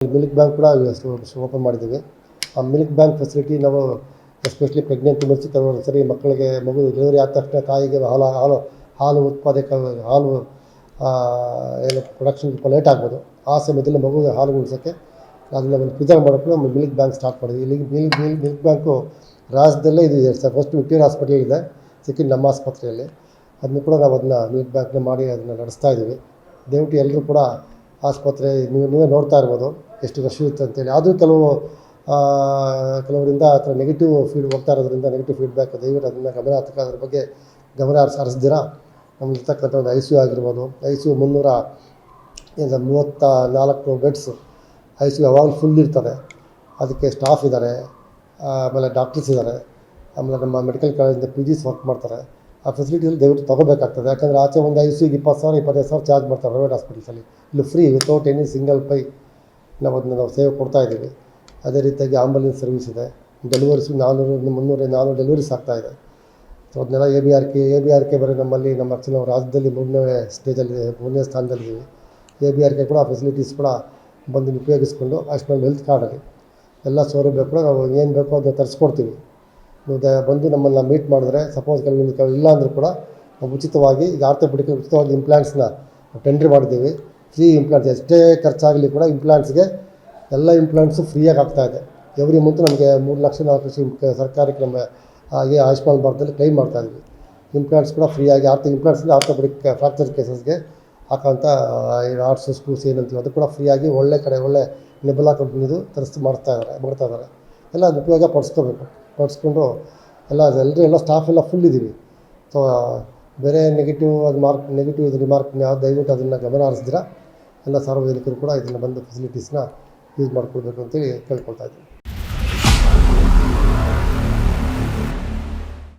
Milk bank ಕೂಡ open ಮಾಡಿದ್ದೀವಿ. ಆ ಮಿಲ್ಕ್ ಬ್ಯಾಂಕ್ ಫೆಸಿಲಿಟಿ ನಾವು ಎಸ್ಪೆಷಲಿ ಪ್ರೆಗ್ನೆಂಟ್ ವುಮೆನ್ಸ್ ಕೆಲವರು ಸರಿ ಮಕ್ಕಳಿಗೆ ಮಗು ಡೆಲಿವರಿ ಆದ ತಕ್ಷಣ ತಾಯಿಗೆ ಹಾಲು ಉತ್ಪಾದಕ ಹಾಲು ಏನು ಪ್ರೊಡಕ್ಷನ್ ಸ್ವಲ್ಪ ಲೇಟ್ ಆಗ್ಬೋದು. ಆ ಸಮಯದಲ್ಲಿ ಮಗುವಿಗೆ ಹಾಲು ಉಳಿಸೋಕ್ಕೆ ಅದನ್ನು ಒಂದು ಪ್ರಿಸರ್ವ್ ಮಾಡೋಕ್ಕೆ ನಮ್ಮ ಮಿಲ್ಕ್ ಬ್ಯಾಂಕ್ ಸ್ಟಾರ್ಟ್ ಮಾಡಿದ್ವಿ. ಇಲ್ಲಿ ಮಿಲ್ಕ್ ಬ್ಯಾಂಕು ರಾಜ್ಯದಲ್ಲೇ ಇದು ಫಸ್ಟ್ ವಿಕ್ಟೋರಿಯಾ ಹಾಸ್ಪಿಟಲ್ ಇದೆ, ಸೆಕೆಂಡ್ ನಮ್ಮ ಆಸ್ಪತ್ರೆಯಲ್ಲಿ. ಅದನ್ನು ಕೂಡ ನಾವು ಅದನ್ನು ಮಿಲ್ಕ್ ಬ್ಯಾಂಕ್ನ ಮಾಡಿ ಅದನ್ನು ನಡೆಸ್ತಾ ಇದ್ದೀವಿ. ದಯವಿಟ್ಟು ಎಲ್ಲರೂ ಕೂಡ ಆಸ್ಪತ್ರೆ ನೀವೇ ನೋಡ್ತಾ ಇರ್ಬೋದು ಎಷ್ಟು ರಶ್ ಇರುತ್ತೆ ಅಂತೇಳಿ. ಆದರೂ ಕೆಲವರಿಂದ ಆ ಥರ ನೆಗೆಟಿವ್ ಹೋಗ್ತಾ ಇರೋದ್ರಿಂದ ನೆಗೆಟಿವ್ ಫೀಡ್ಬ್ಯಾಕ್, ದಯವಿಟ್ಟು ಅದನ್ನು ಅದ್ರ ಬಗ್ಗೆ ಗಮನ ಹರಿಸ್ದಿರಾ ನಮ್ಮಲ್ಲಿರ್ತಕ್ಕಂಥ ಒಂದು ICU ಆಗಿರ್ಬೋದು, ICU 334 ಬೆಡ್ಸ್ ICU ಯಾವಾಗಲೂ ಫುಲ್ ಇರ್ತದೆ. ಅದಕ್ಕೆ ಸ್ಟಾಫ್ ಇದ್ದಾರೆ, ಆಮೇಲೆ ಡಾಕ್ಟರ್ಸ್ ಇದ್ದಾರೆ, ಆಮೇಲೆ ನಮ್ಮ ಮೆಡಿಕಲ್ ಕಾಲೇಜಿಂದ PGs ವರ್ಕ್ ಮಾಡ್ತಾರೆ. ಆ ಫೆಸಿಲಿಟಿಯಲ್ಲಿ ದಯವಿಟ್ಟು ತೊಗೋಬೇಕಾಗ್ತದೆ. ಯಾಕಂದರೆ ಆಚೆ ಒಂದು ICUಗೆ 20,000-25,000 ಚಾರ್ಜ್ ಮಾಡ್ತಾರೆ ಪ್ರೈವೇಟ್ ಹಾಸ್ಪಿಟಲ್ಸಲ್ಲಿ. ಇಲ್ಲಿ free without any single pie ನಾವು ಸೇವೆ ಕೊಡ್ತಾ ಇದ್ದೀವಿ. ಅದೇ ರೀತಿಯಾಗಿ ಆಂಬುಲೆನ್ಸ್ ಸರ್ವಿಸ್ ಇದೆ. ಡೆಲಿವರೀಸು 400 ಡೆಲಿವರೀಸ್ ಆಗ್ತಾಯಿದೆ. ಸೊ ಅದನ್ನೆಲ್ಲ ABRK ಬರೀ ನಮ್ಮ ಆ್ಯಕ್ಚುಲಿ ನಾವು ರಾಜ್ಯದಲ್ಲಿ 3ನೇ ಸ್ಥಾನದಲ್ಲಿದ್ದೀವಿ. ABRK ಕೂಡ ಆ ಫೆಸಿಲಿಟೀಸ್ ಕೂಡ ಬಂದು ಉಪಯೋಗಿಸ್ಕೊಂಡು ಆಯುಷ್ಮಾನ್ ಹೆಲ್ತ್ ಕಾರ್ಡಲ್ಲಿ ಎಲ್ಲ ಸೌಲಭ್ಯ ಕೂಡ ನಾವು ಏನು ಬೇಕೋ ಅದನ್ನು ತರಿಸ್ಕೊಡ್ತೀವಿ. ನೀವು ಬಂದು ನಮ್ಮನ್ನು ಮೀಟ್ ಮಾಡಿದ್ರೆ, ಸಪೋಸ್ ಕೆಲವು ಇಲ್ಲ ಅಂದರೂ ಕೂಡ ನಾವು ಉಚಿತವಾಗಿ ಈಗ ಆರ್ಥೋಪೆಡಿಕ್ ಉಚಿತವಾಗಿ ಇಂಪ್ಲಾಂಟ್ಸ್ನ ಟೆಂಡರ್ ಮಾಡಿದ್ದೀವಿ. ಫ್ರೀ ಇಂಪ್ಲಾಂಟ್ಸ್ ಎಷ್ಟೇ ಖರ್ಚಾಗಲಿ ಕೂಡ ಇಂಪ್ಲಾಂಟ್ಸ್ಗೆ ಎಲ್ಲ ಇಂಪ್ಲಾಂಟ್ಸು ಫ್ರೀಯಾಗಿ ಆಗ್ತಾಯಿದೆ. ಎವ್ರಿ ಮಂತ್ ನಮಗೆ 3 ಲಕ್ಷ 4 ಲಕ್ಷ ಸರ್ಕಾರಕ್ಕೆ ನಮ್ಮ ಆಯುಷ್ಮಾನ್ ಭಾರತದಲ್ಲಿ ಕ್ಲೈಮ್ ಮಾಡ್ತಾಯಿದ್ವಿ. ಇಂಪ್ಲಾಂಟ್ಸ್ ಕೂಡ ಫ್ರೀಯಾಗಿ ಇಂಪ್ಲಾಂಟ್ಸಿಂದ ಆರ್ಥೋಪೆಡಿಕ್ ಫ್ರಾಕ್ಚರ್ ಕೇಸಸ್ಗೆ ಹಾಕೋಂಥ ಆರ್ಟ್ಸ್ ಸ್ಕ್ರೂಸ್ ಏನಂತೀವಿ ಅದು ಕೂಡ ಫ್ರೀಯಾಗಿ ಒಳ್ಳೆ ನೆಬುಲಾ ಕಂಪ್ನಿದು ಮಾಡ್ತಾ ಇದ್ದಾರೆ. ಎಲ್ಲ ಅದು ಉಪಯೋಗ ಪಡಿಸ್ಕೊಂಡು ಎಲ್ಲ ಸ್ಟಾಫ್ ಎಲ್ಲ ಫುಲ್ ಇದ್ದೀವಿ. ಸೊ ಬೇರೆ ನೆಗೆಟಿವ್ ರಿಮಾರ್ಕ್ ದಯವಿಟ್ಟು ಅದನ್ನು ಗಮನ ಹರಿಸಿದ್ರೆ ಎಲ್ಲ ಸಾರ್ವಜನಿಕರು ಕೂಡ ಇದನ್ನು ಬಂದು ಫೆಸಿಲಿಟೀಸ್ನ ಯೂಸ್ ಮಾಡ್ಕೊಳ್ಬೇಕು ಅಂತೇಳಿ ಕೇಳ್ಕೊಳ್ತಾ ಇದ್ದೀನಿ.